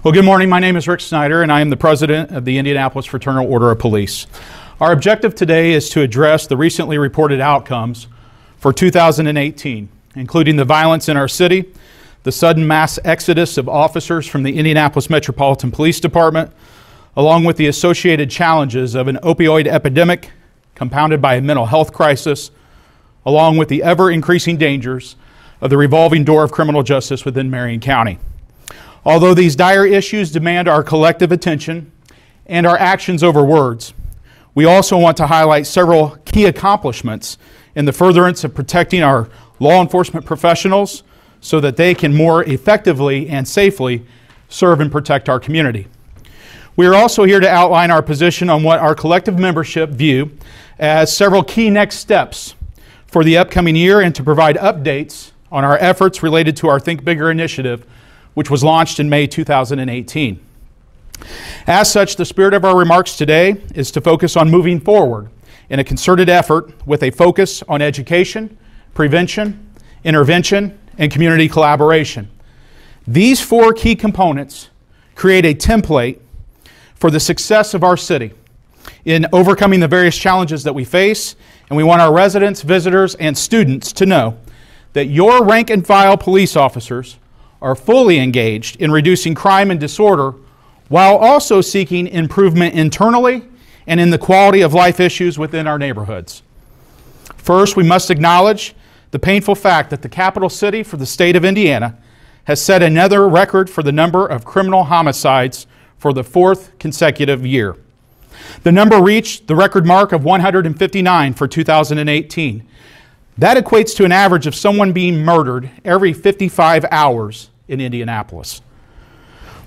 Well, good morning. My name is Rick Snyder, and I am the president of the Indianapolis Fraternal Order of Police. Our objective today is to address the recently reported outcomes for 2018, including the violence in our city, the sudden mass exodus of officers from the Indianapolis Metropolitan Police Department, along with the associated challenges of an opioid epidemic compounded by a mental health crisis, along with the ever-increasing dangers of the revolving door of criminal justice within Marion County. Although these dire issues demand our collective attention and our actions over words, we also want to highlight several key accomplishments in the furtherance of protecting our law enforcement professionals so that they can more effectively and safely serve and protect our community. We are also here to outline our position on what our collective membership view as several key next steps for the upcoming year and to provide updates on our efforts related to our Think Bigger initiative, which was launched in May 2018. As such, the spirit of our remarks today is to focus on moving forward in a concerted effort with a focus on education, prevention, intervention, and community collaboration. These four key components create a template for the success of our city in overcoming the various challenges that we face, and we want our residents, visitors, and students to know that your rank and file police officers are fully engaged in reducing crime and disorder while also seeking improvement internally and in the quality of life issues within our neighborhoods. First, we must acknowledge the painful fact that the capital city for the state of Indiana has set another record for the number of criminal homicides for the fourth consecutive year. The number reached the record mark of 159 for 2018. That equates to an average of someone being murdered every 55 hours in Indianapolis.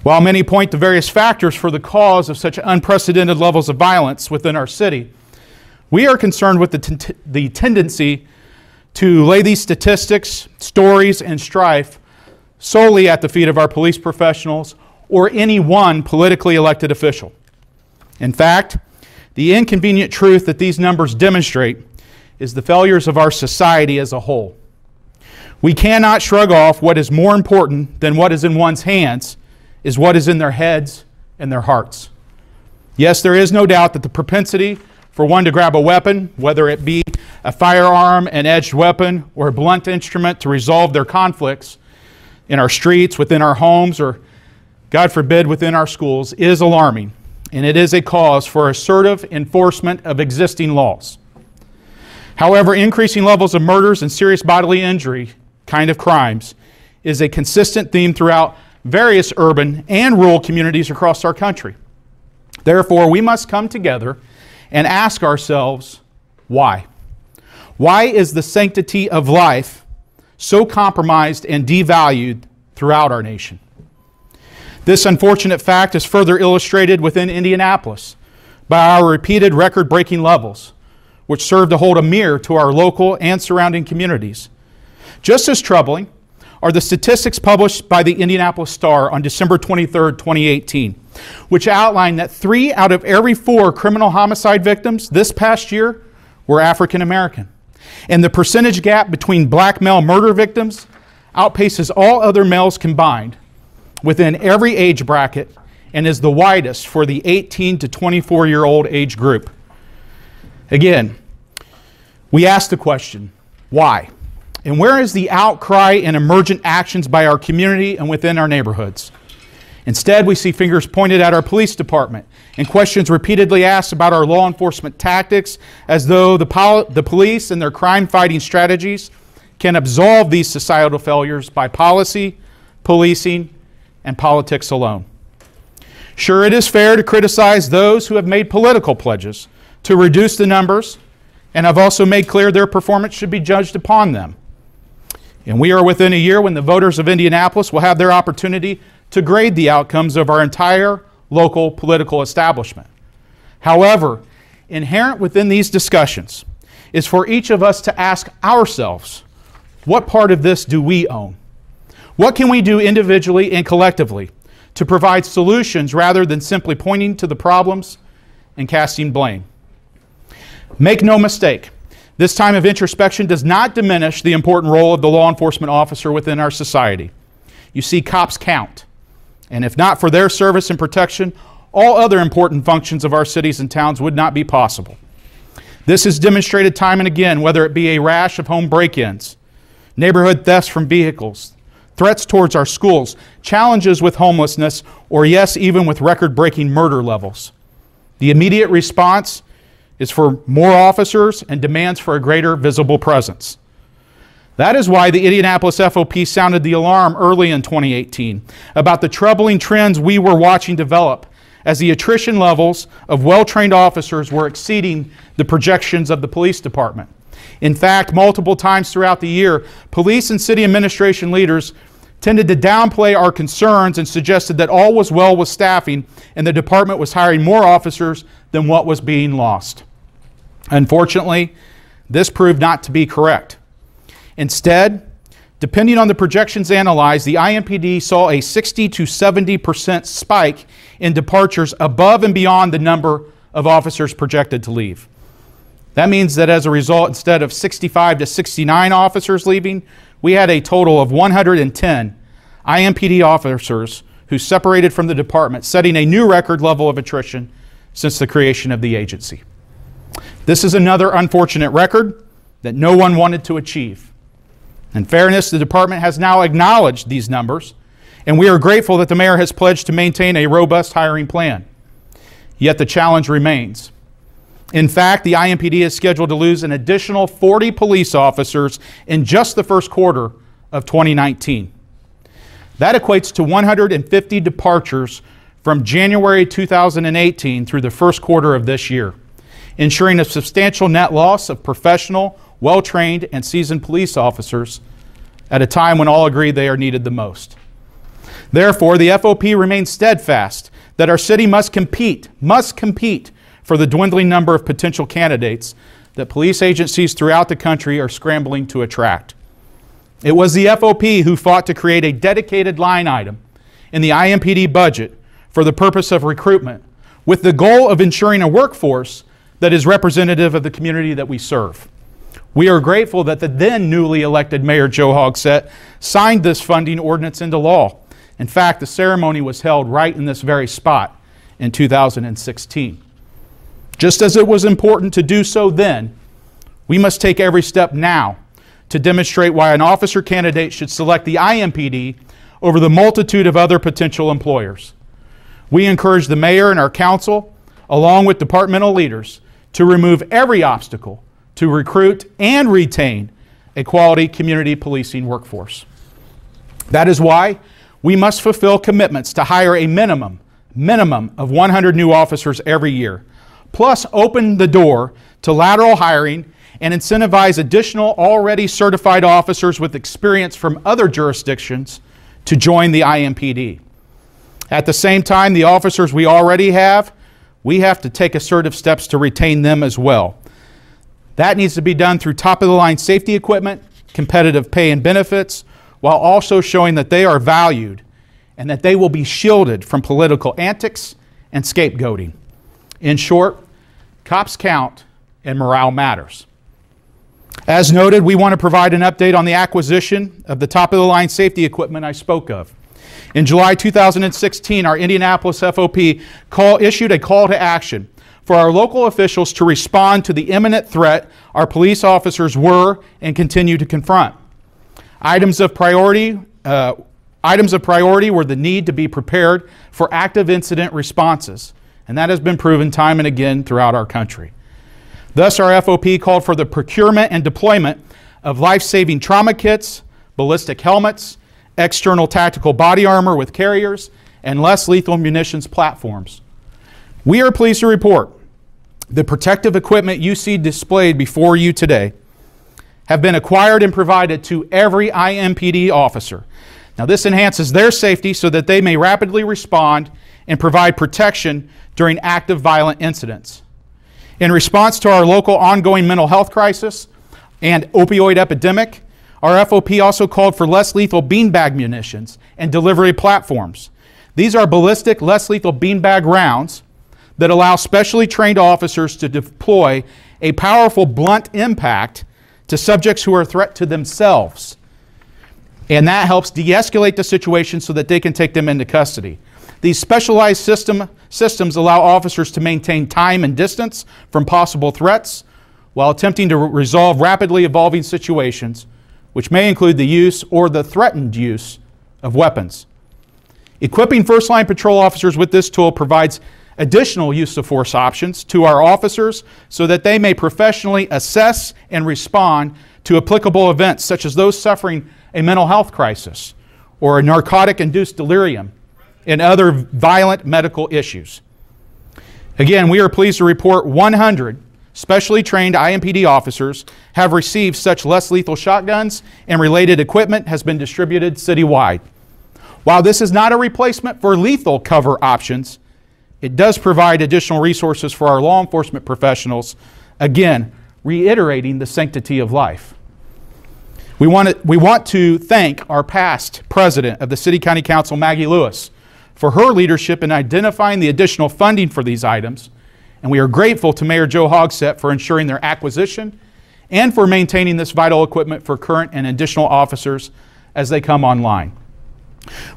While many point to various factors for the cause of such unprecedented levels of violence within our city, we are concerned with the tendency to lay these statistics, stories, and strife solely at the feet of our police professionals or any one politically elected official. In fact, the inconvenient truth that these numbers demonstrate is the failures of our society as a whole. We cannot shrug off what is more important than what is in one's hands is what is in their heads and their hearts. Yes, there is no doubt that the propensity for one to grab a weapon, whether it be a firearm, an edged weapon, or a blunt instrument to resolve their conflicts in our streets, within our homes, or God forbid, within our schools, is alarming, and it is a cause for assertive enforcement of existing laws. However, increasing levels of murders and serious bodily injury kind of crimes is a consistent theme throughout various urban and rural communities across our country. Therefore, we must come together and ask ourselves, why? Why is the sanctity of life so compromised and devalued throughout our nation? This unfortunate fact is further illustrated within Indianapolis by our repeated record-breaking levels, which serve to hold a mirror to our local and surrounding communities. Just as troubling are the statistics published by the Indianapolis Star on December 23, 2018, which outline that 3 out of every 4 criminal homicide victims this past year were African American. And the percentage gap between black male murder victims outpaces all other males combined within every age bracket and is the widest for the 18 to 24-year-old age group. Again, we ask the question, why? And where is the outcry and emergent actions by our community and within our neighborhoods? Instead, we see fingers pointed at our police department and questions repeatedly asked about our law enforcement tactics as though the police and their crime-fighting strategies can absolve these societal failures by policy, policing, and politics alone. Sure, it is fair to criticize those who have made political pledges to reduce the numbers and have also made clear their performance should be judged upon them. And we are within a year when the voters of Indianapolis will have their opportunity to grade the outcomes of our entire local political establishment. However, inherent within these discussions is for each of us to ask ourselves, what part of this do we own? What can we do individually and collectively to provide solutions rather than simply pointing to the problems and casting blame? Make no mistake, this time of introspection does not diminish the important role of the law enforcement officer within our society. You see, cops count. And if not for their service and protection, all other important functions of our cities and towns would not be possible. This is demonstrated time and again, whether it be a rash of home break-ins, neighborhood thefts from vehicles, threats towards our schools, challenges with homelessness, or yes, even with record-breaking murder levels. The immediate response is for more officers and demands for a greater visible presence. That is why the Indianapolis FOP sounded the alarm early in 2018 about the troubling trends we were watching develop as the attrition levels of well-trained officers were exceeding the projections of the police department. In fact, multiple times throughout the year, police and city administration leaders tended to downplay our concerns and suggested that all was well with staffing and the department was hiring more officers than what was being lost. Unfortunately, this proved not to be correct. Instead, depending on the projections analyzed, the IMPD saw a 60 to 70% spike in departures above and beyond the number of officers projected to leave. That means that as a result, instead of 65 to 69 officers leaving, we had a total of 110 IMPD officers who separated from the department, setting a new record level of attrition since the creation of the agency. This is another unfortunate record that no one wanted to achieve. In fairness, the department has now acknowledged these numbers, and we are grateful that the mayor has pledged to maintain a robust hiring plan. Yet the challenge remains. In fact, the IMPD is scheduled to lose an additional 40 police officers in just the first quarter of 2019. That equates to 150 departures from January 2018 through the first quarter of this year, ensuring a substantial net loss of professional, well-trained, and seasoned police officers at a time when all agree they are needed the most. Therefore, the FOP remains steadfast that our city must compete for the dwindling number of potential candidates that police agencies throughout the country are scrambling to attract. It was the FOP who fought to create a dedicated line item in the IMPD budget for the purpose of recruitment, with the goal of ensuring a workforce that is representative of the community that we serve. We are grateful that the then newly elected Mayor Joe Hogsett signed this funding ordinance into law. In fact, the ceremony was held right in this very spot in 2016. Just as it was important to do so then, we must take every step now to demonstrate why an officer candidate should select the IMPD over the multitude of other potential employers. We encourage the mayor and our council, along with departmental leaders, to remove every obstacle to recruit and retain a quality community policing workforce. That is why we must fulfill commitments to hire a minimum of 100 new officers every year, plus open the door to lateral hiring and incentivize additional already certified officers with experience from other jurisdictions to join the IMPD. At the same time, the officers we already have, we have to take assertive steps to retain them as well. That needs to be done through top-of-the-line safety equipment, competitive pay and benefits, while also showing that they are valued and that they will be shielded from political antics and scapegoating. In short, cops count and morale matters. As noted, we want to provide an update on the acquisition of the top-of-the-line safety equipment I spoke of. In July 2016, our Indianapolis FOP issued a call to action for our local officials to respond to the imminent threat our police officers were and continue to confront. Items of priority were the need to be prepared for active incident responses, and that has been proven time and again throughout our country. Thus, our FOP called for the procurement and deployment of life-saving trauma kits, ballistic helmets, external tactical body armor with carriers, and less lethal munitions platforms. We are pleased to report the protective equipment you see displayed before you today have been acquired and provided to every IMPD officer. Now, this enhances their safety so that they may rapidly respond and provide protection during active violent incidents. In response to our local ongoing mental health crisis and opioid epidemic, our FOP also called for less lethal beanbag munitions and delivery platforms. These are ballistic, less lethal beanbag rounds that allow specially trained officers to deploy a powerful blunt impact to subjects who are a threat to themselves. And that helps de-escalate the situation so that they can take them into custody. These specialized systems allow officers to maintain time and distance from possible threats while attempting to resolve rapidly evolving situations, which may include the use or the threatened use of weapons. Equipping first-line patrol officers with this tool provides additional use of force options to our officers so that they may professionally assess and respond to applicable events such as those suffering a mental health crisis or a narcotic-induced delirium and other violent medical issues. Again, we are pleased to report 100 specially trained IMPD officers have received such less lethal shotguns, and related equipment has been distributed citywide. While this is not a replacement for lethal cover options, it does provide additional resources for our law enforcement professionals, again, reiterating the sanctity of life. We want to thank our past president of the City County Council, Maggie Lewis, for her leadership in identifying the additional funding for these items, and we are grateful to Mayor Joe Hogsett for ensuring their acquisition and for maintaining this vital equipment for current and additional officers as they come online.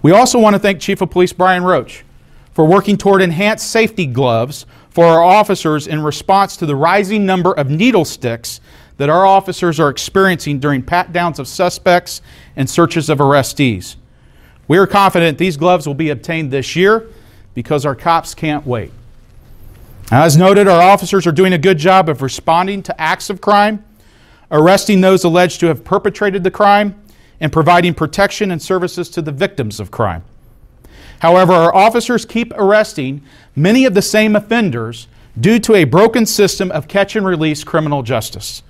We also want to thank Chief of Police Brian Roach for working toward enhanced safety gloves for our officers in response to the rising number of needle sticks that our officers are experiencing during pat-downs of suspects and searches of arrestees. We are confident these gloves will be obtained this year because our cops can't wait. As noted, our officers are doing a good job of responding to acts of crime, arresting those alleged to have perpetrated the crime, and providing protection and services to the victims of crime. However, our officers keep arresting many of the same offenders due to a broken system of catch and release criminal justice.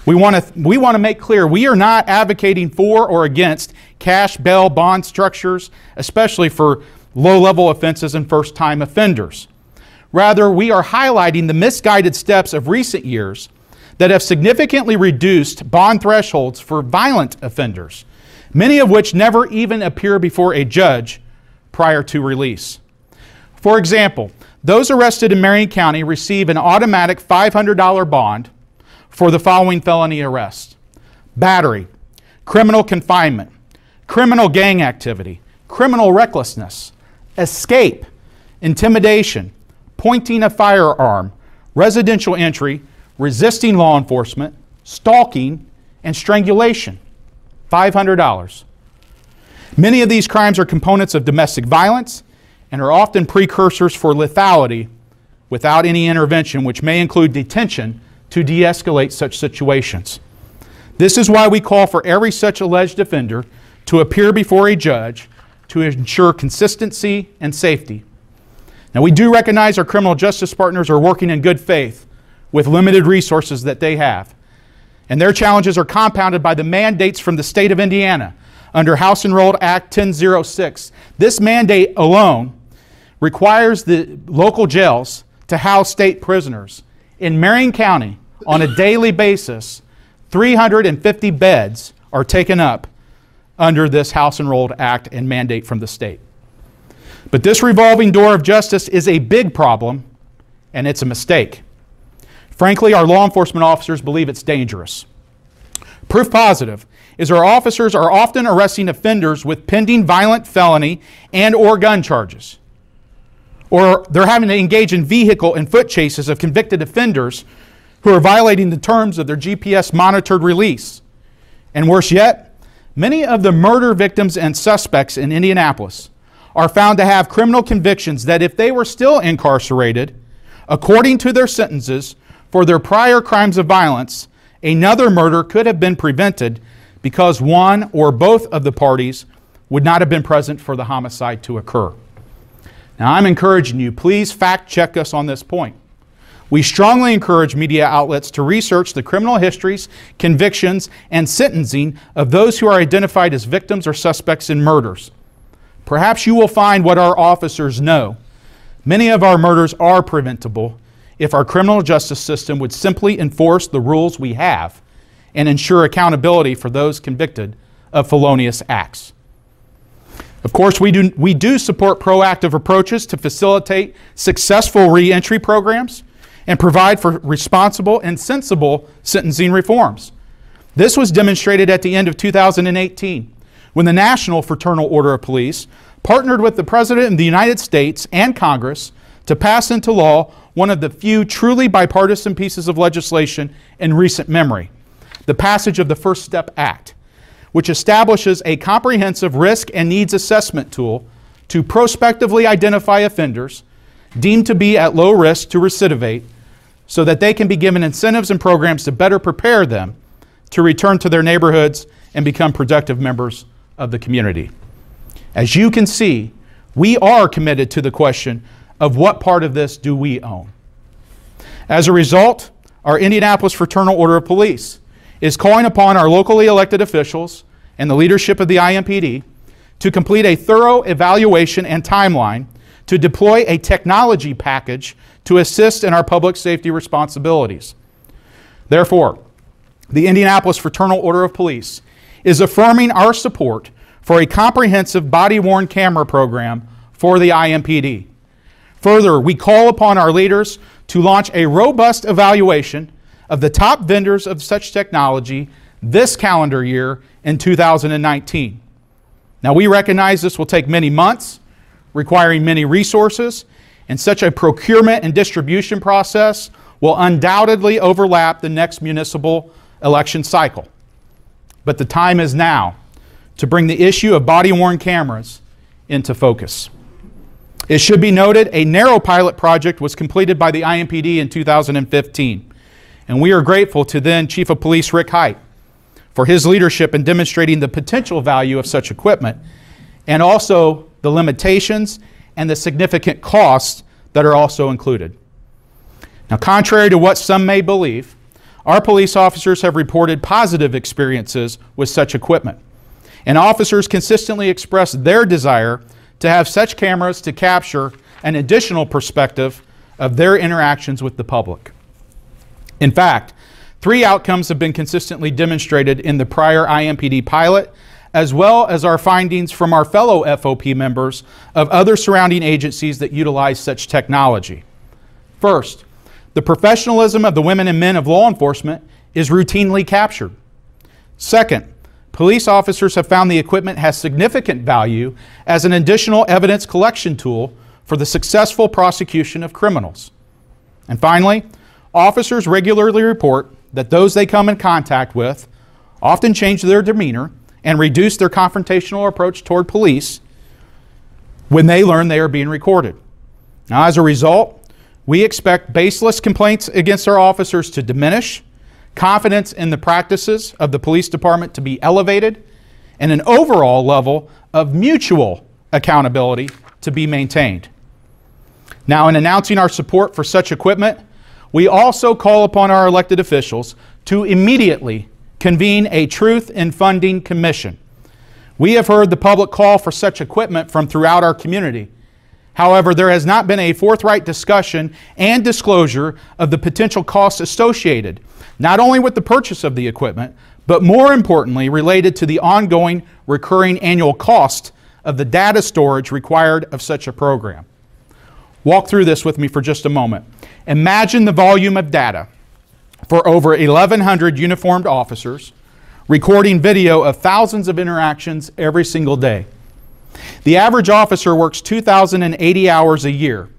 We want to make clear we are not advocating for or against cash bail bond structures, especially for low-level offenses and first-time offenders. Rather, we are highlighting the misguided steps of recent years that have significantly reduced bond thresholds for violent offenders, many of which never even appear before a judge prior to release. For example, those arrested in Marion County receive an automatic $500 bond for the following felony arrests: battery, criminal confinement, criminal gang activity, criminal recklessness, escape, intimidation, pointing a firearm, residential entry, resisting law enforcement, stalking, and strangulation. $500. Many of these crimes are components of domestic violence and are often precursors for lethality without any intervention, which may include detention to de-escalate such situations. This is why we call for every such alleged offender to appear before a judge to ensure consistency and safety. Now, we do recognize our criminal justice partners are working in good faith with limited resources that they have, and their challenges are compounded by the mandates from the state of Indiana under House Enrolled Act 1006. This mandate alone requires the local jails to house state prisoners. In Marion County, on a daily basis, 350 beds are taken up under this House Enrolled Act and mandate from the state. But this revolving door of justice is a big problem, and it's a mistake. Frankly, our law enforcement officers believe it's dangerous. Proof positive is our officers are often arresting offenders with pending violent felony and/or gun charges. Or they're having to engage in vehicle and foot chases of convicted offenders who are violating the terms of their GPS monitored release. And worse yet, many of the murder victims and suspects in Indianapolis are found to have criminal convictions that if they were still incarcerated, according to their sentences for their prior crimes of violence, another murder could have been prevented because one or both of the parties would not have been present for the homicide to occur. Now, I'm encouraging you, please fact check us on this point. We strongly encourage media outlets to research the criminal histories, convictions, and sentencing of those who are identified as victims or suspects in murders. Perhaps you will find what our officers know. Many of our murders are preventable if our criminal justice system would simply enforce the rules we have and ensure accountability for those convicted of felonious acts. Of course, we do support proactive approaches to facilitate successful reentry programs and provide for responsible and sensible sentencing reforms. This was demonstrated at the end of 2018 when the National Fraternal Order of Police partnered with the President of the United States and Congress to pass into law one of the few truly bipartisan pieces of legislation in recent memory, the passage of the First Step Act, which establishes a comprehensive risk and needs assessment tool to prospectively identify offenders deemed to be at low risk to recidivate so that they can be given incentives and programs to better prepare them to return to their neighborhoods and become productive members of the community. As you can see, we are committed to the question of what part of this do we own. As a result, our Indianapolis Fraternal Order of Police is calling upon our locally elected officials and the leadership of the IMPD to complete a thorough evaluation and timeline to deploy a technology package to assist in our public safety responsibilities. Therefore, the Indianapolis Fraternal Order of Police is affirming our support for a comprehensive body-worn camera program for the IMPD. Further, we call upon our leaders to launch a robust evaluation of the top vendors of such technology this calendar year in 2019. Now, we recognize this will take many months, requiring many resources, and such a procurement and distribution process will undoubtedly overlap the next municipal election cycle. But the time is now to bring the issue of body-worn cameras into focus. It should be noted a narrow pilot project was completed by the IMPD in 2015, and we are grateful to then Chief of Police Rick Height for his leadership in demonstrating the potential value of such equipment and also the limitations and the significant costs that are also included. Now, contrary to what some may believe, our police officers have reported positive experiences with such equipment, and officers consistently express their desire to have such cameras to capture an additional perspective of their interactions with the public. In fact, 3 outcomes have been consistently demonstrated in the prior IMPD pilot, as well as our findings from our fellow FOP members of other surrounding agencies that utilize such technology. First, the professionalism of the women and men of law enforcement is routinely captured. Second, police officers have found the equipment has significant value as an additional evidence collection tool for the successful prosecution of criminals. And finally, officers regularly report that those they come in contact with often change their demeanor and reduce their confrontational approach toward police when they learn they are being recorded. Now, as a result, we expect baseless complaints against our officers to diminish, confidence in the practices of the police department to be elevated, and an overall level of mutual accountability to be maintained. Now, in announcing our support for such equipment, we also call upon our elected officials to immediately convene a Truth in Funding Commission. We have heard the public call for such equipment from throughout our community. However, there has not been a forthright discussion and disclosure of the potential costs associated, not only with the purchase of the equipment, but more importantly, related to the ongoing recurring annual cost of the data storage required of such a program. Walk through this with me for just a moment. Imagine the volume of data for over 1,100 uniformed officers recording video of thousands of interactions every single day. The average officer works 2,080 hours a year.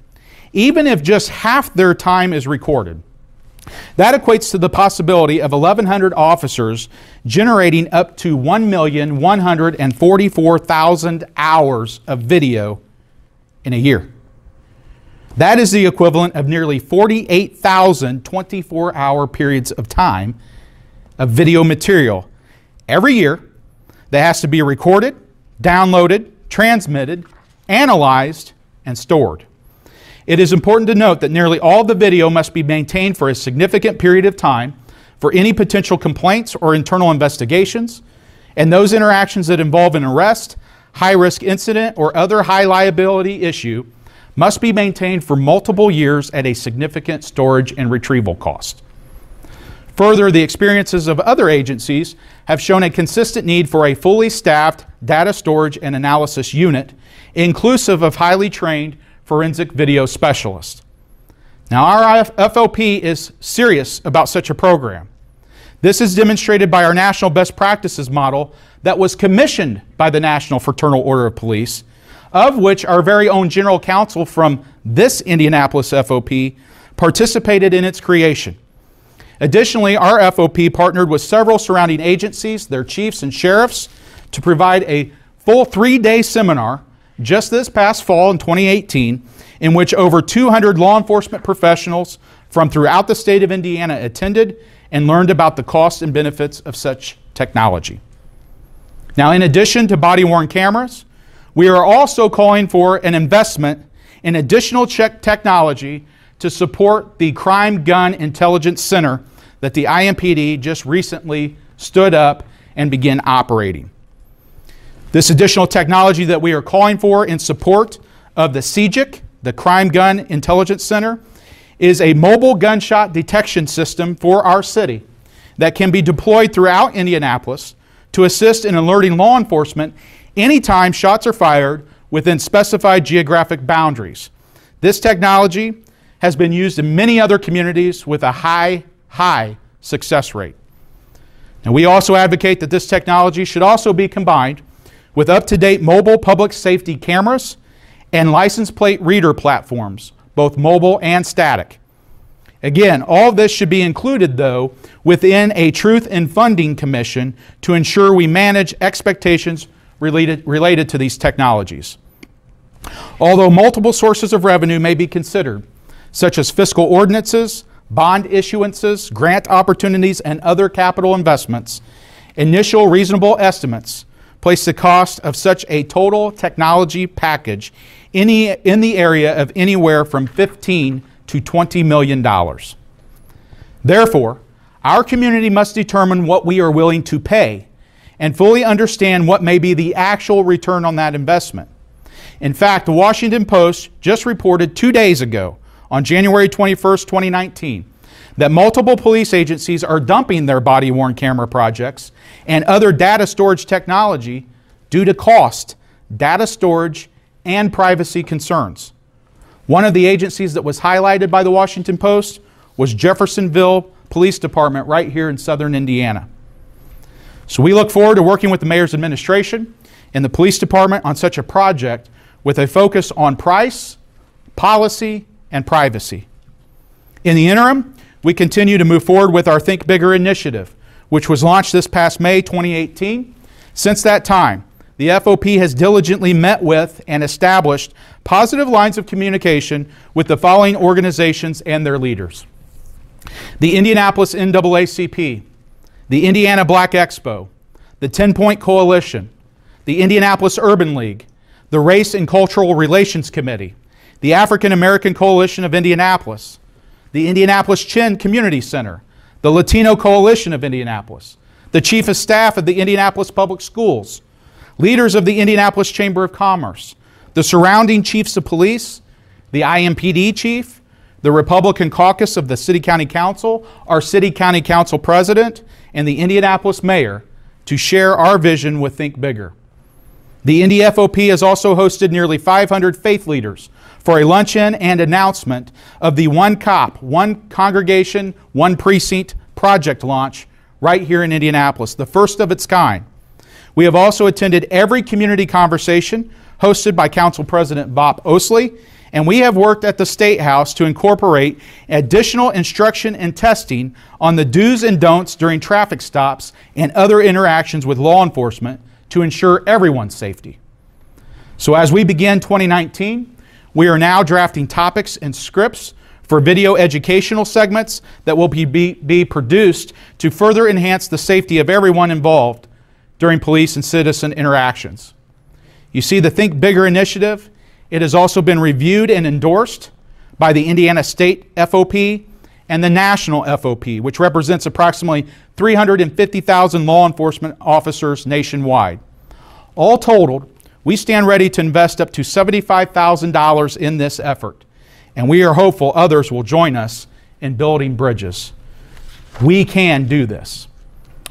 Even if just half their time is recorded, that equates to the possibility of 1,100 officers generating up to 1,144,000 hours of video in a year. That is the equivalent of nearly 48,000 24-hour periods of time of video material every year that has to be recorded, downloaded, transmitted, analyzed, and stored. It is important to note that nearly all the video must be maintained for a significant period of time for any potential complaints or internal investigations, and those interactions that involve an arrest, high-risk incident, or other high liability issue must be maintained for multiple years at a significant storage and retrieval cost. Further, the experiences of other agencies have shown a consistent need for a fully staffed data storage and analysis unit, inclusive of highly trained forensic video specialists. Now, our FOP is serious about such a program. This is demonstrated by our national best practices model that was commissioned by the National Fraternal Order of Police, of which our very own General Counsel from this Indianapolis FOP participated in its creation. Additionally, our FOP partnered with several surrounding agencies, their chiefs and sheriffs, to provide a full 3-day seminar just this past fall in 2018, in which over 200 law enforcement professionals from throughout the state of Indiana attended and learned about the costs and benefits of such technology. Now, in addition to body-worn cameras, we are also calling for an investment in additional technology to support the Crime Gun Intelligence Center that the IMPD just recently stood up and began operating. This additional technology that we are calling for in support of the CGIC, the Crime Gun Intelligence Center, is a mobile gunshot detection system for our city that can be deployed throughout Indianapolis to assist in alerting law enforcement anytime shots are fired within specified geographic boundaries. This technology has been used in many other communities with a high success rate. And we also advocate that this technology should also be combined with up-to-date mobile public safety cameras and license plate reader platforms, both mobile and static. Again, all of this should be included, though, within a Truth in Funding Commission to ensure we manage expectations related to these technologies. Although multiple sources of revenue may be considered, such as fiscal ordinances, bond issuances, grant opportunities, and other capital investments, initial reasonable estimates place the cost of such a total technology package in the area of anywhere from $15 to $20 million. Therefore, our community must determine what we are willing to pay and fully understand what may be the actual return on that investment. In fact, the Washington Post just reported 2 days ago, on January 21st, 2019, that multiple police agencies are dumping their body-worn camera projects and other data storage technology due to cost, data storage, and privacy concerns. One of the agencies that was highlighted by the Washington Post was Jeffersonville Police Department right here in southern Indiana. So we look forward to working with the mayor's administration and the police department on such a project with a focus on price, policy, and privacy. In the interim, we continue to move forward with our Think Bigger initiative, which was launched this past May 2018. Since that time, the FOP has diligently met with and established positive lines of communication with the following organizations and their leaders: the Indianapolis NAACP, the Indiana Black Expo, the 10-Point Coalition, the Indianapolis Urban League, the Race and Cultural Relations Committee, the African American Coalition of Indianapolis, the Indianapolis Chin Community Center, the Latino Coalition of Indianapolis, the Chief of Staff of the Indianapolis Public Schools, leaders of the Indianapolis Chamber of Commerce, the surrounding chiefs of police, the IMPD chief, the Republican caucus of the City County Council, our City County Council President, and the Indianapolis Mayor to share our vision with Think Bigger. The Indy FOP has also hosted nearly 500 faith leaders for a luncheon and announcement of the One Cop, One Congregation, One Precinct project launch right here in Indianapolis, the first of its kind. We have also attended every community conversation hosted by Council President Bob Osley, and we have worked at the State House to incorporate additional instruction and testing on the do's and don'ts during traffic stops and other interactions with law enforcement to ensure everyone's safety. So as we begin 2019, we are now drafting topics and scripts for video educational segments that will be produced to further enhance the safety of everyone involved during police and citizen interactions. You see the Think Bigger initiative. It has also been reviewed and endorsed by the Indiana State FOP and the National FOP, which represents approximately 350,000 law enforcement officers nationwide. All totaled, we stand ready to invest up to $75,000 in this effort, and we are hopeful others will join us in building bridges. We can do this.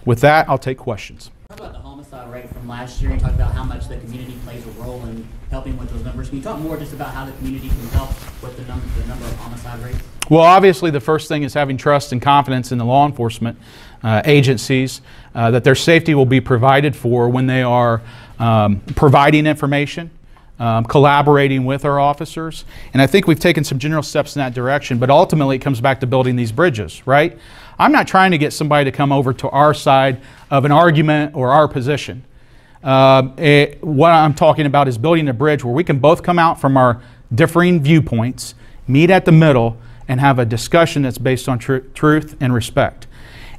With that, I'll take questions. Talk about the homicide rate from last year. You talked about how much the community plays a role in helping with those numbers. Can you talk more just about how the community can help with the number of homicide rates? Well, obviously the first thing is having trust and confidence in the law enforcement agencies, that their safety will be provided for when they are providing information, collaborating with our officers. And I think we've taken some general steps in that direction, but ultimately it comes back to building these bridges, right? I'm not trying to get somebody to come over to our side of an argument or our position. What I'm talking about is building a bridge where we can both come out from our differing viewpoints, meet at the middle, and have a discussion that's based on truth and respect.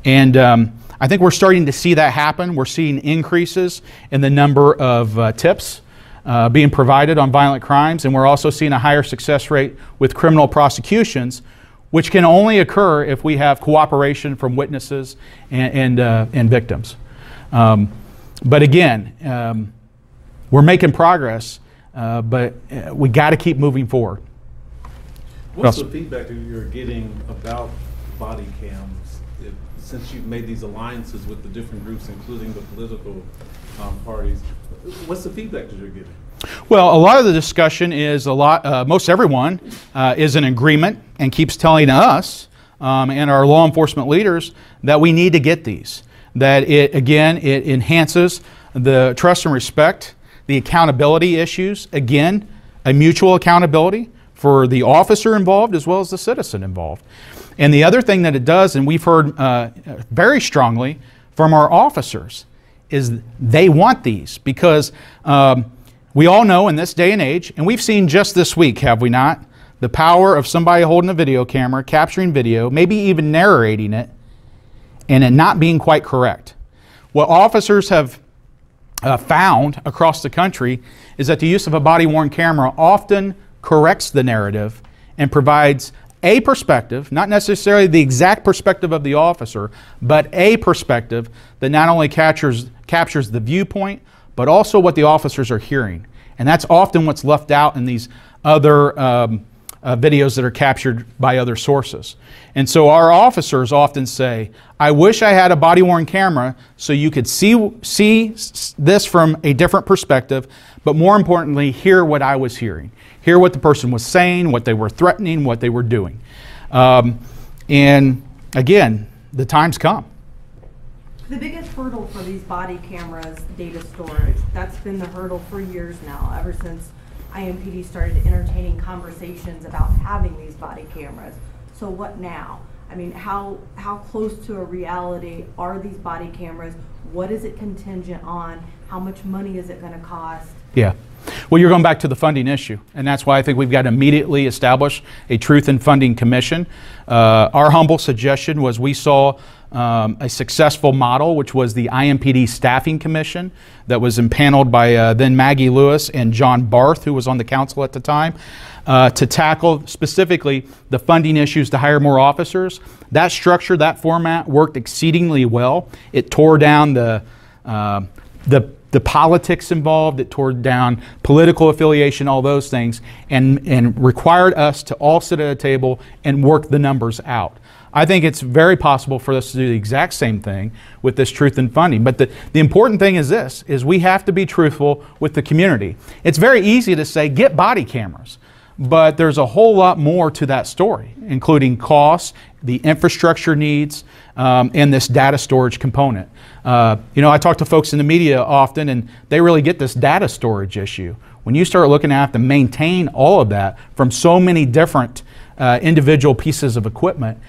And I think we're starting to see that happen. We're seeing increases in the number of tips being provided on violent crimes, and we're also seeing a higher success rate with criminal prosecutions, which can only occur if we have cooperation from witnesses and victims. But again, we're making progress, but we got to keep moving forward. What's the feedback that you're getting about body cams since you've made these alliances with the different groups, including the political parties? What's the feedback that you're getting? Well, a lot of the discussion is most everyone is in agreement and keeps telling us and our law enforcement leaders that we need to get these. That it enhances the trust and respect, the accountability issues, again, a mutual accountability for the officer involved as well as the citizen involved. And the other thing that it does, and we've heard very strongly from our officers, is they want these because we all know in this day and age, and we've seen just this week, have we not, the power of somebody holding a video camera, capturing video, maybe even narrating it, and it not being quite correct. What officers have found across the country is that the use of a body-worn camera often corrects the narrative and provides a perspective, not necessarily the exact perspective of the officer, but a perspective that not only captures the viewpoint, but also what the officers are hearing. And that's often what's left out in these other videos that are captured by other sources. And so our officers often say, I wish I had a body-worn camera so you could see this from a different perspective, but more importantly, hear what I was hearing. Hear what the person was saying, what they were threatening, what they were doing. And again, the time's come. The biggest hurdle for these body cameras, data storage, that's been the hurdle for years now, ever since IMPD started entertaining conversations about having these body cameras. So what now? I mean, how close to a reality are these body cameras? What is it contingent on? How much money is it going to cost? Yeah. Well, you're going back to the funding issue, and that's why I think we've got to immediately establish a Truth in Funding Commission. Our humble suggestion was we saw a successful model, which was the IMPD Staffing Commission that was impaneled by then Maggie Lewis and John Barth, who was on the council at the time, to tackle specifically the funding issues to hire more officers. That structure, that format worked exceedingly well. It tore down the politics involved, it tore down political affiliation, all those things, and required us to all sit at a table and work the numbers out. I think it's very possible for us to do the exact same thing with this Truth in Funding. But the important thing is this, is we have to be truthful with the community. It's very easy to say, get body cameras. But there's a whole lot more to that story, including costs, the infrastructure needs, and this data storage component. You know, I talk to folks in the media often, and they really get this data storage issue. When you start looking at have to maintain all of that from so many different individual pieces of equipment,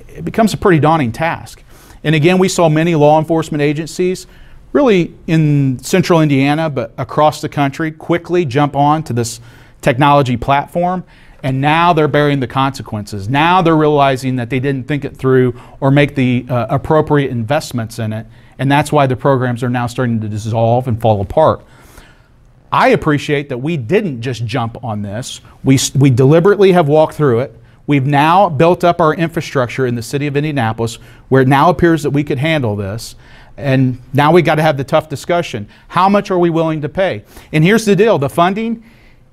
it becomes a pretty daunting task. And again, we saw many law enforcement agencies, really in central Indiana, but across the country, quickly jump on to this technology platform, and now they're bearing the consequences. Now they're realizing that they didn't think it through or make the appropriate investments in it, and that's why the programs are now starting to dissolve and fall apart. I appreciate that we didn't just jump on this. We deliberately have walked through it. We've now built up our infrastructure in the city of Indianapolis where it now appears that we could handle this. And now we got to have the tough discussion. How much are we willing to pay? And here's the deal, the funding,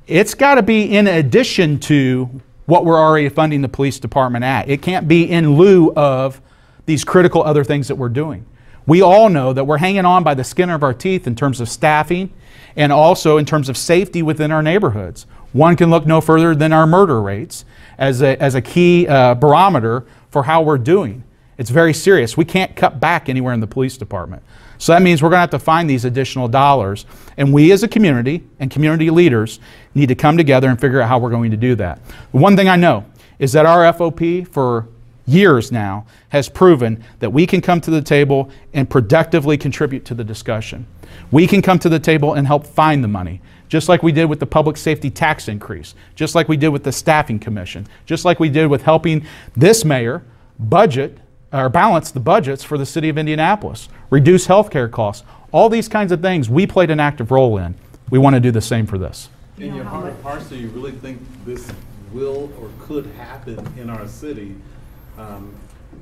it's got to be in addition to what we're already funding the police department at. It can't be in lieu of these critical other things that we're doing. We all know that we're hanging on by the skin of our teeth in terms of staffing and also in terms of safety within our neighborhoods. One can look no further than our murder rates as a key barometer for how we're doing. It's very serious. We can't cut back anywhere in the police department. So that means we're going to have to find these additional dollars. And we as a community and community leaders need to come together and figure out how we're going to do that. The one thing I know is that our FOP for years now has proven that we can come to the table and productively contribute to the discussion. We can come to the table and help find the money, just like we did with the public safety tax increase, just like we did with the staffing commission, just like we did with helping this mayor budget or balance the budgets for the city of Indianapolis, reduce healthcare costs, all these kinds of things we played an active role in. We want to do the same for this. In your heart of hearts, do you really think this will or could happen in our city?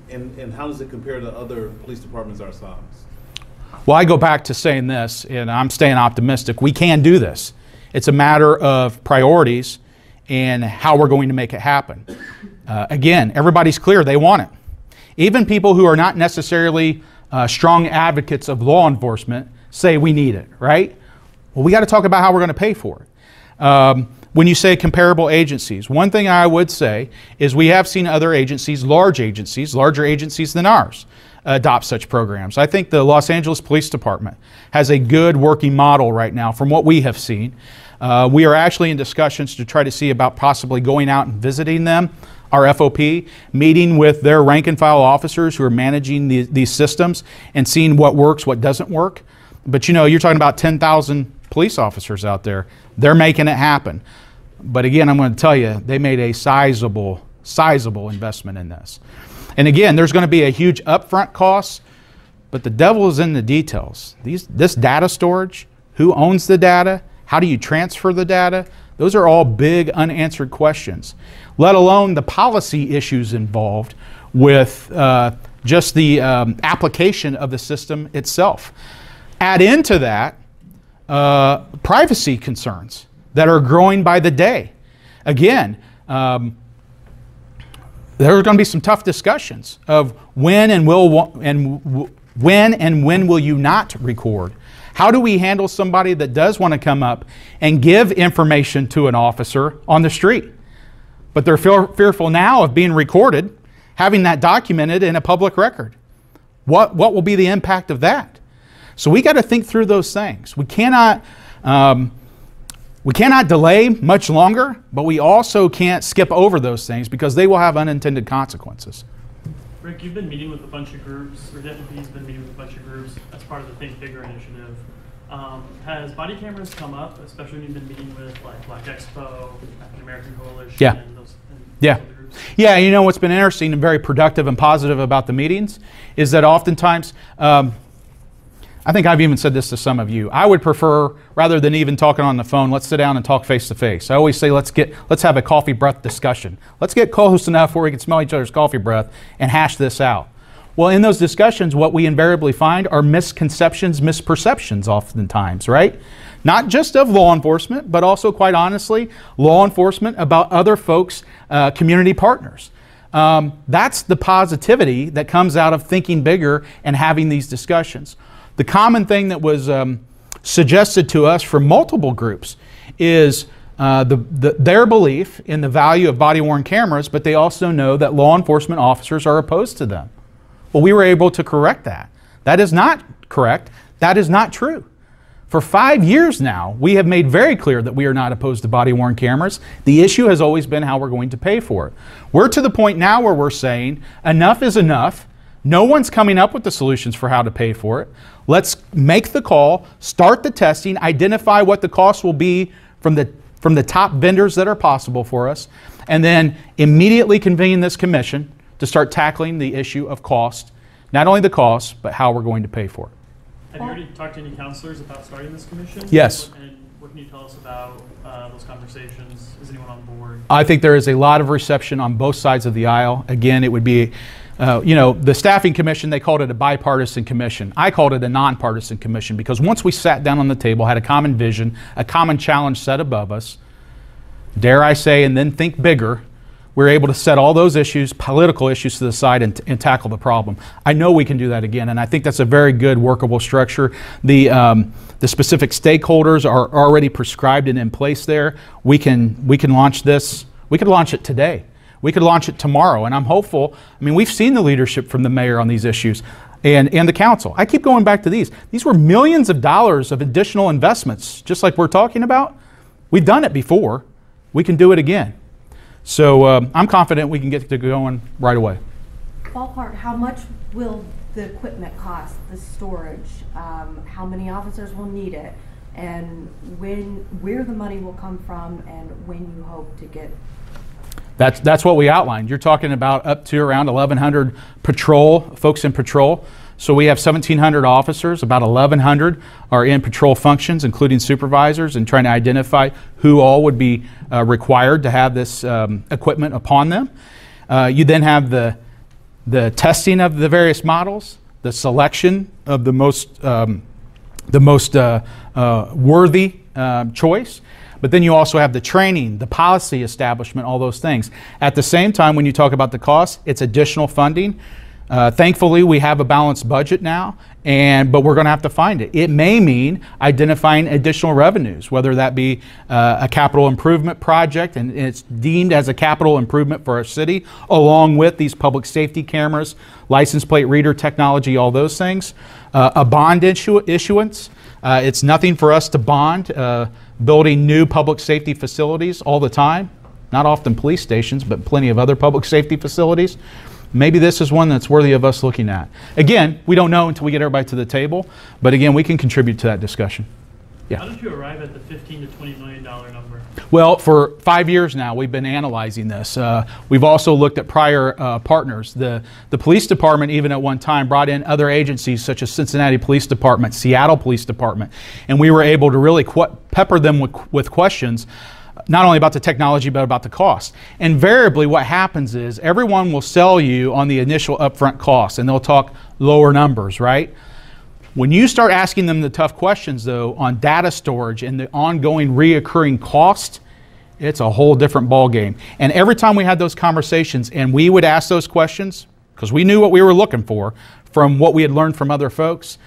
And how does it compare to other police departments our size? Well, I go back to saying this, and I'm staying optimistic. We can do this. It's a matter of priorities and how we're going to make it happen. Again, everybody's clear they want it. Even people who are not necessarily strong advocates of law enforcement say we need it, right? Well, we got to talk about how we're going to pay for it. When you say comparable agencies, one thing I would say is we have seen other agencies, larger agencies than ours, adopt such programs. I think the Los Angeles Police Department has a good working model right now from what we have seen. We are actually in discussions to try to see about possibly going out and visiting them, our FOP, meeting with their rank and file officers who are managing these systems and seeing what works, what doesn't work. But you know, you're talking about 10,000 police officers out there. They're making it happen. But again, I'm going to tell you, they made a sizable investment in this. And again, there's going to be a huge upfront cost, but the devil is in the details. This data storage, who owns the data, how do you transfer the data, those are all big unanswered questions, let alone the policy issues involved with just the application of the system itself. Add into that privacy concerns that are growing by the day. Again, there are going to be some tough discussions of when and when will you not record. How do we handle somebody that does want to come up and give information to an officer on the street, but they're fearful now of being recorded, having that documented in a public record? What will be the impact of that? So we got to think through those things. We cannot delay much longer, but we also can't skip over those things because they will have unintended consequences. Rick, you've been meeting with a bunch of groups, or DFP's been meeting with a bunch of groups as part of the Think Bigger initiative. Has body cameras come up, especially when you've been meeting with like Black Expo, African American Coalition, yeah. and those groups? Yeah, you know what's been interesting and very productive and positive about the meetings is that oftentimes, I think I've even said this to some of you, I would prefer, rather than even talking on the phone, let's sit down and talk face to face. I always say let's have a coffee breath discussion. Let's get close enough where we can smell each other's coffee breath and hash this out. Well, in those discussions, what we invariably find are misconceptions, misperceptions oftentimes, right? Not just of law enforcement, but also, quite honestly, law enforcement about other folks' community partners. That's the positivity that comes out of thinking bigger and having these discussions. The common thing that was suggested to us from multiple groups is their belief in the value of body-worn cameras, but they also know that law enforcement officers are opposed to them. Well, we were able to correct that. That is not correct. That is not true. For 5 years now, we have made very clear that we are not opposed to body-worn cameras. The issue has always been how we're going to pay for it. We're to the point now where we're saying enough is enough. No one's coming up with the solutions for how to pay for it. Let's make the call, start the testing, identify what the cost will be from the top vendors that are possible for us, and then immediately convene this commission to start tackling the issue of cost, not only the cost, but how we're going to pay for it. Have you already talked to any counselors about starting this commission? Yes. And what can you tell us about those conversations? Is anyone on board? I think there is a lot of reception on both sides of the aisle. Again, it would be, you know, the staffing commission, they called it a bipartisan commission. I called it a nonpartisan commission because once we sat down on the table, had a common vision, a common challenge set above us, dare I say, and then think bigger, we're able to set all those issues, political issues to the side and tackle the problem. I know we can do that again, and I think that's a very good workable structure. The specific stakeholders are already prescribed and in place there. We can launch this. We could launch it today. We could launch it tomorrow, and I'm hopeful. I mean, we've seen the leadership from the mayor on these issues and the council. I keep going back to these. These were millions of dollars of additional investments, just like we're talking about. We've done it before. We can do it again. So I'm confident we can get to going right away. Ballpark, how much will the equipment cost, the storage, how many officers will need it, and where the money will come from, and when you hope to get? That's what we outlined. You're talking about up to around 1,100 folks in patrol. So we have 1,700 officers, about 1,100 are in patrol functions, including supervisors, and trying to identify who all would be required to have this equipment upon them. You then have the testing of the various models, the selection of the most worthy choice. But then you also have the training, the policy establishment, all those things. At the same time, when you talk about the cost, it's additional funding. Thankfully, we have a balanced budget now, but we're going to have to find it. It may mean identifying additional revenues, whether that be a capital improvement project, and it's deemed as a capital improvement for our city, along with these public safety cameras, license plate reader technology, all those things. A bond issuance. It's nothing for us to bond. Building new public safety facilities all the time, not often police stations, but plenty of other public safety facilities. Maybe this is one that's worthy of us looking at. Again, we don't know until we get everybody to the table, but again, we can contribute to that discussion. Yeah. How did you arrive at the $15 to $20 million number? Well, for 5 years now, we've been analyzing this. We've also looked at prior partners. The police department, even at one time, brought in other agencies such as Cincinnati Police Department, Seattle Police Department, and we were able to really pepper them with questions, not only about the technology, but about the cost. Invariably, what happens is everyone will sell you on the initial upfront cost, and they'll talk lower numbers, right? When you start asking them the tough questions, though, on data storage and the ongoing reoccurring cost, it's a whole different ballgame. And every time we had those conversations and we would ask those questions, because we knew what we were looking for from what we had learned from other folks,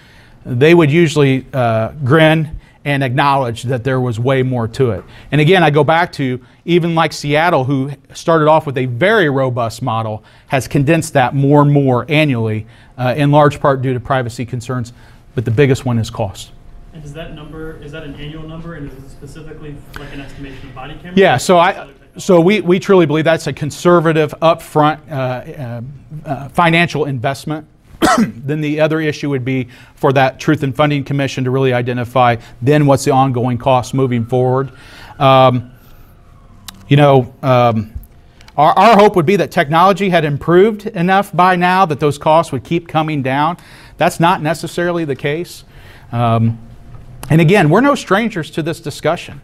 they would usually grin and acknowledge that there was way more to it. And again, I go back to even like Seattle, who started off with a very robust model, has condensed that more and more annually, in large part due to privacy concerns. But the biggest one is cost. And is that number, is that an annual number, and is it specifically like an estimation of body cameras? Yeah, so we truly believe that's a conservative upfront financial investment. Then the other issue would be for that Truth in Funding Commission to really identify then what's the ongoing cost moving forward. Our hope would be that technology had improved enough by now that those costs would keep coming down. That's not necessarily the case. And again, we're no strangers to this discussion.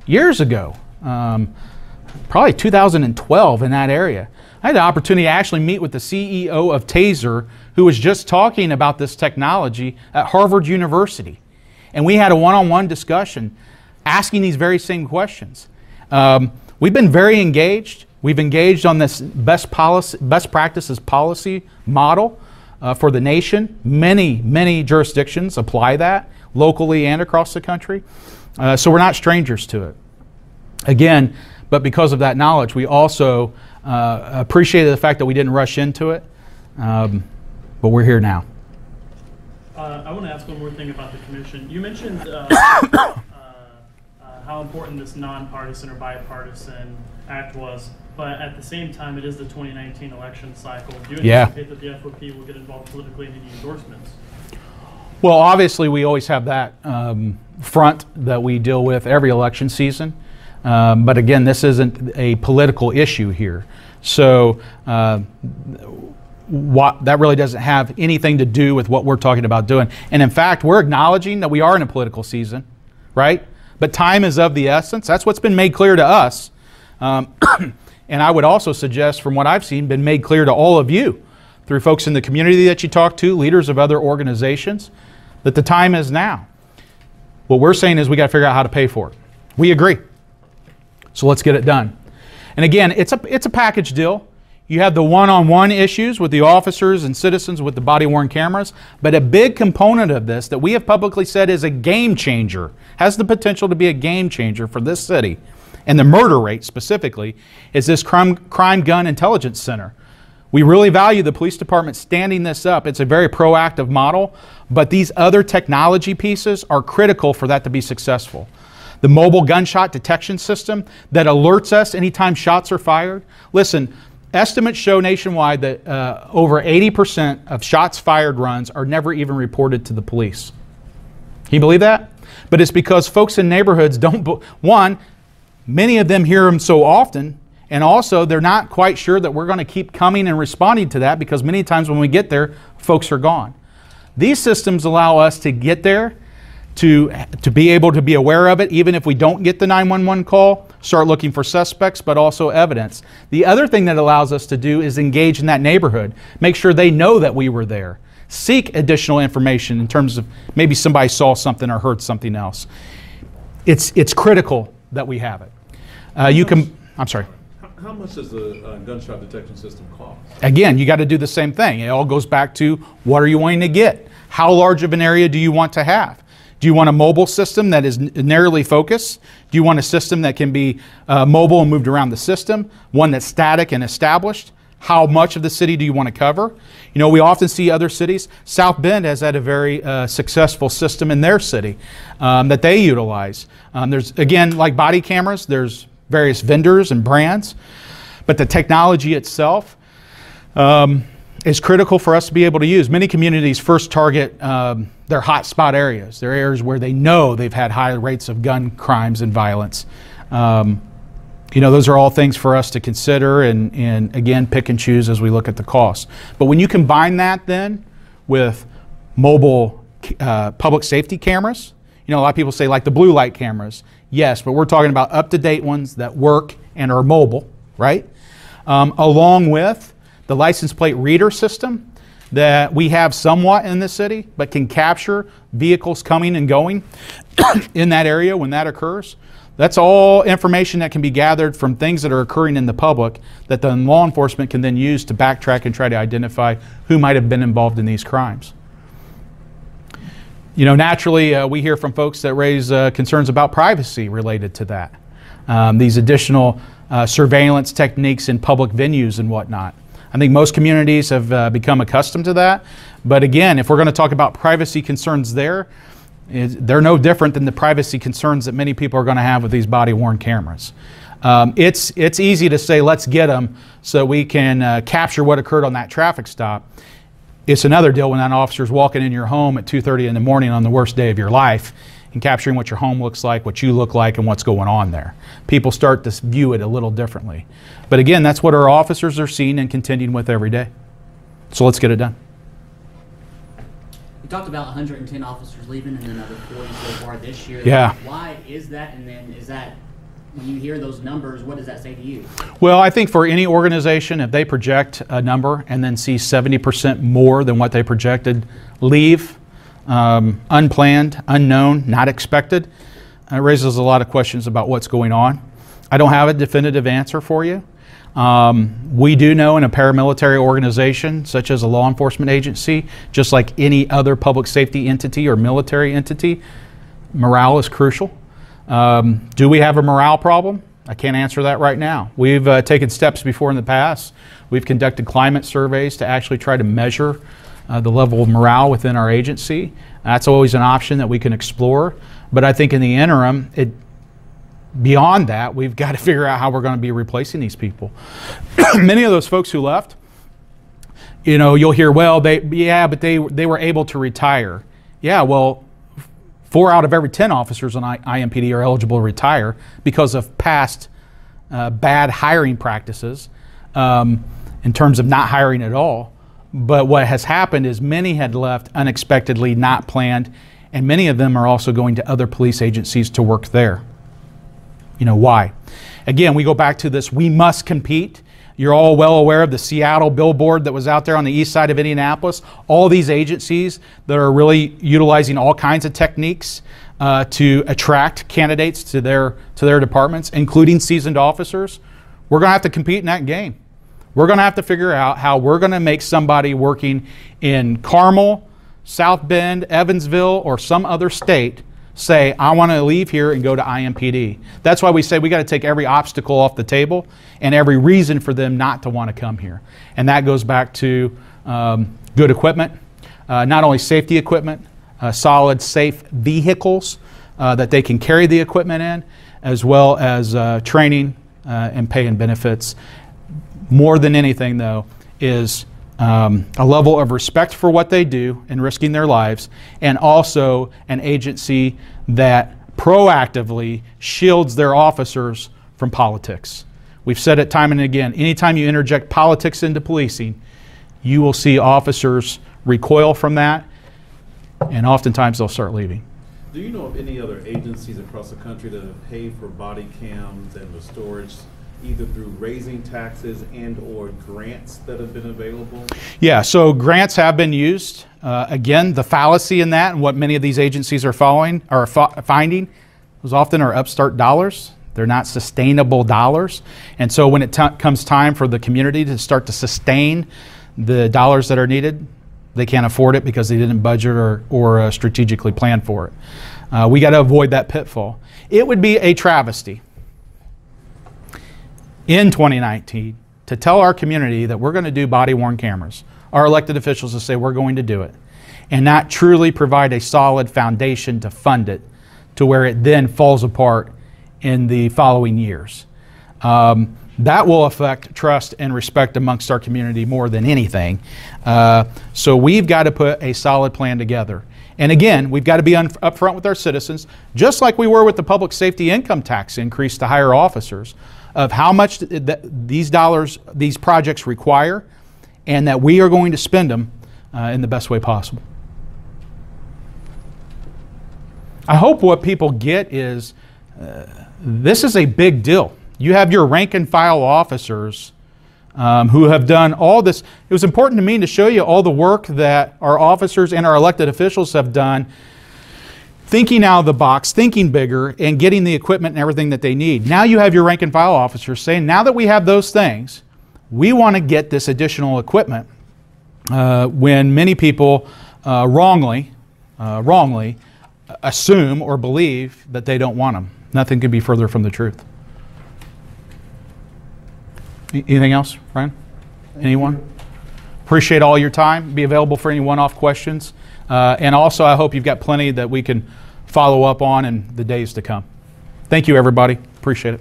Years ago, probably 2012 in that area, I had the opportunity to actually meet with the CEO of Taser, who was just talking about this technology at Harvard University. And we had a one-on-one discussion asking these very same questions. We've been very engaged. We've engaged on this best practices policy model for the nation. Many jurisdictions apply that locally and across the country. So we're not strangers to it. Again, but because of that knowledge, we also appreciated the fact that we didn't rush into it. But we're here now. I want to ask one more thing about the commission. You mentioned how important this nonpartisan or bipartisan act was, but at the same time, it is the 2019 election cycle. Do you anticipate that the FOP will get involved politically in any endorsements? Well, obviously, we always have that front that we deal with every election season. But again, this isn't a political issue here. So that really doesn't have anything to do with what we're talking about doing. And in fact, we're acknowledging that we are in a political season, right? But time is of the essence. That's what's been made clear to us. And I would also suggest, from what I've seen, been made clear to all of you through folks in the community that you talk to, leaders of other organizations, that the time is now. What we're saying is we got to figure out how to pay for it. We agree. So let's get it done. And again, it's a package deal. You have the one-on-one issues with the officers and citizens with the body-worn cameras, but a big component of this that we have publicly said is a game changer, has the potential to be a game changer for this city, and the murder rate specifically, is this crime gun intelligence center. We really value the police department standing this up. It's a very proactive model, but these other technology pieces are critical for that to be successful. The mobile gunshot detection system that alerts us anytime shots are fired. Listen, estimates show nationwide that over 80% of shots fired runs are never even reported to the police. Can you believe that? But it's because folks in neighborhoods don't, one, many of them hear them so often, and also they're not quite sure that we're going to keep coming and responding to that, because many times when we get there, folks are gone. These systems allow us to get there, to be able to be aware of it, even if we don't get the 911 call, start looking for suspects, but also evidence. The other thing that allows us to do is engage in that neighborhood, make sure they know that we were there, seek additional information in terms of maybe somebody saw something or heard something else. It's critical that we have it. I'm sorry. How much does a gunshot detection system cost? Again, you got to do the same thing. It all goes back to what are you wanting to get? How large of an area do you want to have? Do you want a mobile system that is narrowly focused? Do you want a system that can be mobile and moved around the system? One that's static and established? How much of the city do you want to cover? You know, we often see other cities. South Bend has had a very successful system in their city that they utilize. There's, again, like body cameras, there's various vendors and brands, but the technology itself is critical for us to be able to use. Many communities first target their hotspot areas. They're areas where they know they've had high rates of gun crimes and violence. You know, those are all things for us to consider and again, pick and choose as we look at the costs. But when you combine that then with mobile public safety cameras, you know, a lot of people say like the blue light cameras. Yes, but we're talking about up-to-date ones that work and are mobile, right? Along with the license plate reader system that we have somewhat in the city, but can capture vehicles coming and going in that area when that occurs. That's all information that can be gathered from things that are occurring in the public that the law enforcement can then use to backtrack and try to identify who might have been involved in these crimes. You know, naturally, we hear from folks that raise concerns about privacy related to that. These additional surveillance techniques in public venues and whatnot. I think most communities have become accustomed to that. But again, if we're going to talk about privacy concerns there, they're no different than the privacy concerns that many people are going to have with these body-worn cameras. It's easy to say, let's get them so we can capture what occurred on that traffic stop. It's another deal when that officer's walking in your home at 2:30 in the morning on the worst day of your life and capturing what your home looks like, what you look like, and what's going on there. People start to view it a little differently. But again, that's what our officers are seeing and contending with every day. So let's get it done. You talked about 110 officers leaving and another 40 so far this year. Yeah. Why is that? And then is that, when you hear those numbers, what does that say to you? Well, I think for any organization, if they project a number and then see 70% more than what they projected leave, unplanned, unknown, not expected, it raises a lot of questions about what's going on. I don't have a definitive answer for you. We do know in a paramilitary organization, such as a law enforcement agency, just like any other public safety entity or military entity, morale is crucial. Do we have a morale problem? I can't answer that right now. We've taken steps before in the past. We've conducted climate surveys to actually try to measure the level of morale within our agency. That's always an option that we can explore. But I think in the interim, beyond that, we've got to figure out how we're going to be replacing these people. Many of those folks who left, you know, you'll hear, well, but they were able to retire. Yeah, well, 4 out of every 10 officers on IMPD are eligible to retire because of past bad hiring practices in terms of not hiring at all. But what has happened is many had left unexpectedly, not planned, and many of them are also going to other police agencies to work there. You know, why? Again, we go back to this, we must compete. You're all well aware of the Seattle billboard that was out there on the east side of Indianapolis. All these agencies that are really utilizing all kinds of techniques to attract candidates to their departments, including seasoned officers. We're going to have to compete in that game. We're going to have to figure out how we're going to make somebody working in Carmel, South Bend, Evansville, or some other state say, I want to leave here and go to IMPD. That's why we say we got to take every obstacle off the table and every reason for them not to want to come here. And that goes back to good equipment, not only safety equipment, solid, safe vehicles that they can carry the equipment in, as well as training and pay and benefits. More than anything, though, is a level of respect for what they do and risking their lives, and also an agency that proactively shields their officers from politics. We've said it time and again, anytime you interject politics into policing, you will see officers recoil from that, and oftentimes they'll start leaving. Do you know of any other agencies across the country that have paid for body cams and the storage either through raising taxes and or grants that have been available? Yeah, so grants have been used. Again, the fallacy in that and what many of these agencies are finding is often are upstart dollars. They're not sustainable dollars. And so when it comes time for the community to start to sustain the dollars that are needed, they can't afford it because they didn't budget or strategically plan for it. We got to avoid that pitfall. It would be a travesty in 2019 to tell our community that we're going to do body-worn cameras, our elected officials to say we're going to do it, and not truly provide a solid foundation to fund it to where it then falls apart in the following years. That will affect trust and respect amongst our community more than anything. So we've got to put a solid plan together. And again, we've got to be upfront with our citizens, just like we were with the public safety income tax increase to hire officers, of how much these projects require, and that we are going to spend them in the best way possible. I hope what people get is this is a big deal. You have your rank and file officers who have done all this. It was important to me to show you all the work that our officers and our elected officials have done, thinking out of the box, thinking bigger, and getting the equipment and everything that they need. Now you have your rank and file officers saying, now that we have those things, we want to get this additional equipment when many people wrongly assume or believe that they don't want them. Nothing could be further from the truth. Anything else, Ryan? Anyone? Appreciate all your time. Be available for any one-off questions. And also, I hope you've got plenty that we can follow up on in the days to come. Thank you, everybody. Appreciate it.